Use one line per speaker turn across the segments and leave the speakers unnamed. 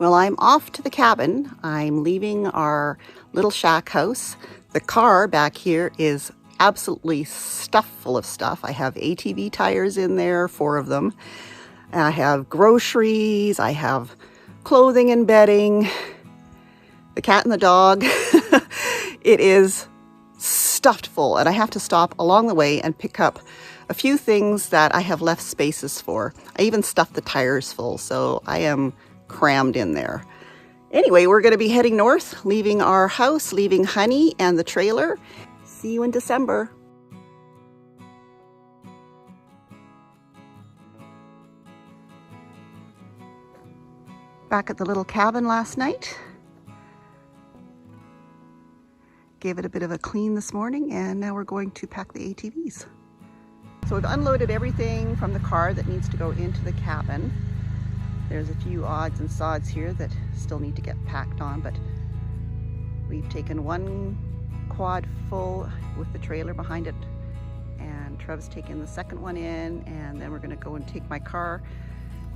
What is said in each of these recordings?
Well, I'm off to the cabin. I'm leaving our little shack house. The car back here is absolutely stuffed full of stuff. I have ATV tires in there, 4 of them. I have groceries, I have clothing and bedding, the cat and the dog. It is stuffed full, and I have to stop along the way and pick up a few things that I have left spaces for. I even stuffed the tires full, so I am crammed in there. Anyway, we're going to be heading north, leaving our house, leaving Honey and the trailer. See you in December. Back at the little cabin last night. Gave it a bit of a clean this morning, and now we're going to pack the ATVs. So we've unloaded everything from the car that needs to go into the cabin. There's a few odds and sods here that still need to get packed on, but we've taken one quad full with the trailer behind it, and Trev's taken the second one in, and then we're going to go and take my car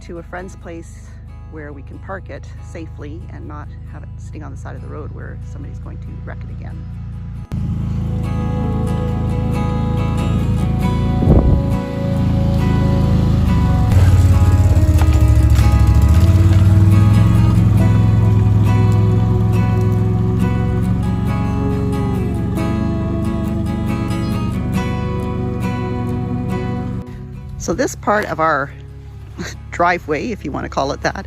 to a friend's place where we can park it safely and not have it sitting on the side of the road where somebody's going to wreck it again. So this part of our driveway, if you want to call it that,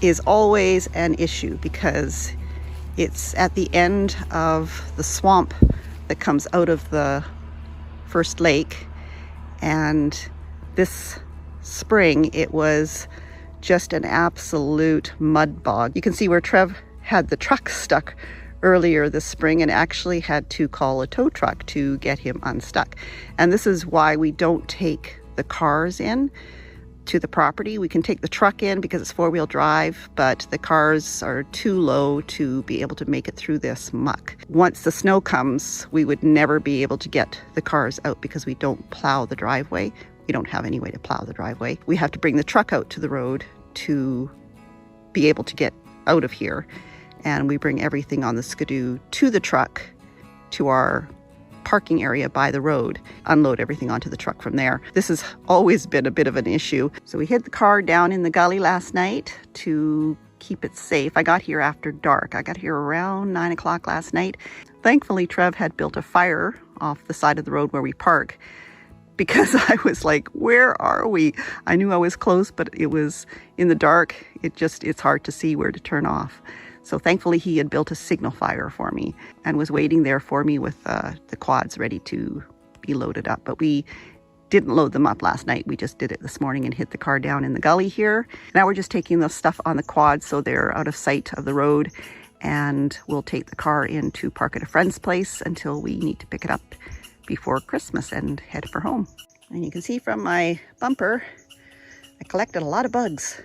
is always an issue because it's at the end of the swamp that comes out of the first lake. And this spring, it was just an absolute mud bog. You can see where Trev had the truck stuck earlier this spring and actually had to call a tow truck to get him unstuck. And this is why we don't take the cars in to the property. We can take the truck in because it's 4-wheel drive, but the cars are too low to be able to make it through this muck. Once the snow comes, we would never be able to get the cars out because we don't plow the driveway. We don't have any way to plow the driveway. We have to bring the truck out to the road to be able to get out of here. And we bring everything on the Skidoo to the truck, to our parking area by the road, unload everything onto the truck from there. This has always been a bit of an issue. So we hid the car down in the gully last night to keep it safe. I got here after dark. I got here around 9 o'clock last night. Thankfully, Trev had built a fire off the side of the road where we park, because I was like, where are we? I knew I was close, but it was in the dark. It's hard to see where to turn off. So thankfully he had built a signal fire for me and was waiting there for me with the quads ready to be loaded up. But we didn't load them up last night. We just did it this morning and hit the car down in the gully here. Now we're just taking the stuff on the quads so they're out of sight of the road, and we'll take the car in to park at a friend's place until we need to pick it up before Christmas and head for home. And you can see from my bumper, I collected a lot of bugs.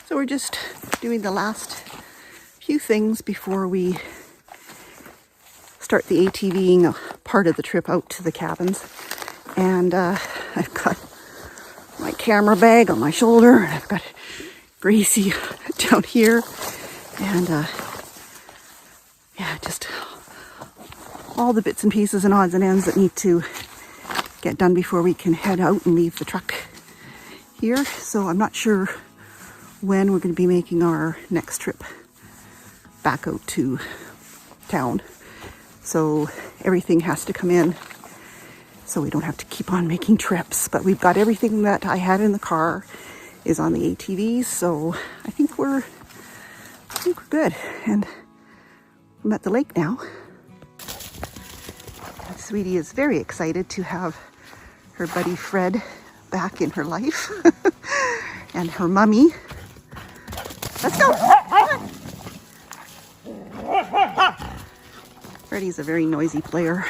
So we're just doing the last few things before we start the ATVing part of the trip out to the cabins. And I've got my camera bag on my shoulder, and I've got Gracie down here. And yeah, just all the bits and pieces and odds and ends that need to get done before we can head out and leave the truck here. So I'm not sure when we're going to be making our next trip back out to town. So everything has to come in so we don't have to keep on making trips. But we've got everything that I had in the car is on the ATVs, so I think we're good. And I'm at the lake now. And Sweetie is very excited to have her buddy Fred back in her life and her mummy. Let's go! Freddie's a very noisy player.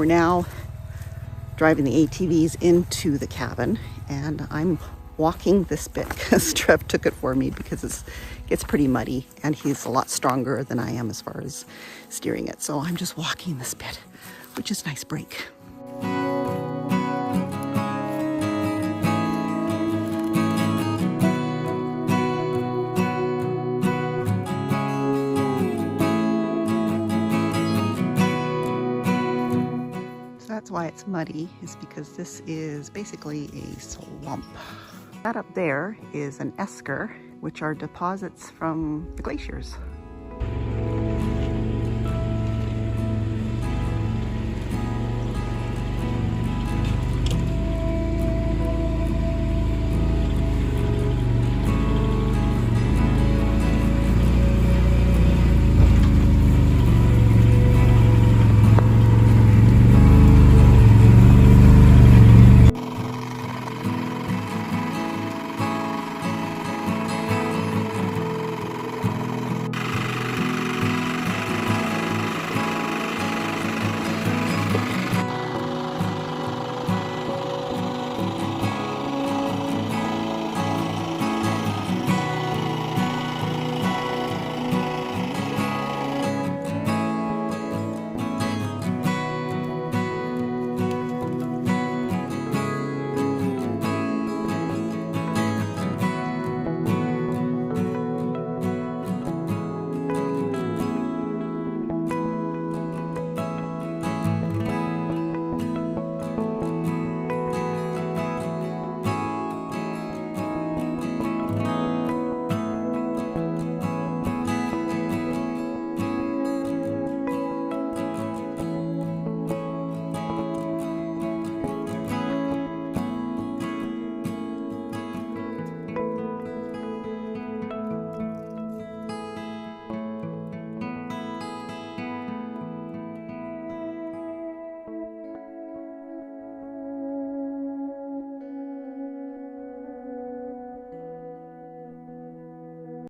now driving the ATVs into the cabin, and I'm walking this bit because Trev took it for me because it's pretty muddy and he's a lot stronger than I am as far as steering it. So I'm just walking this bit, which is a nice break. That's why it's muddy, is because this is basically a swamp. That up there is an esker, which are deposits from the glaciers.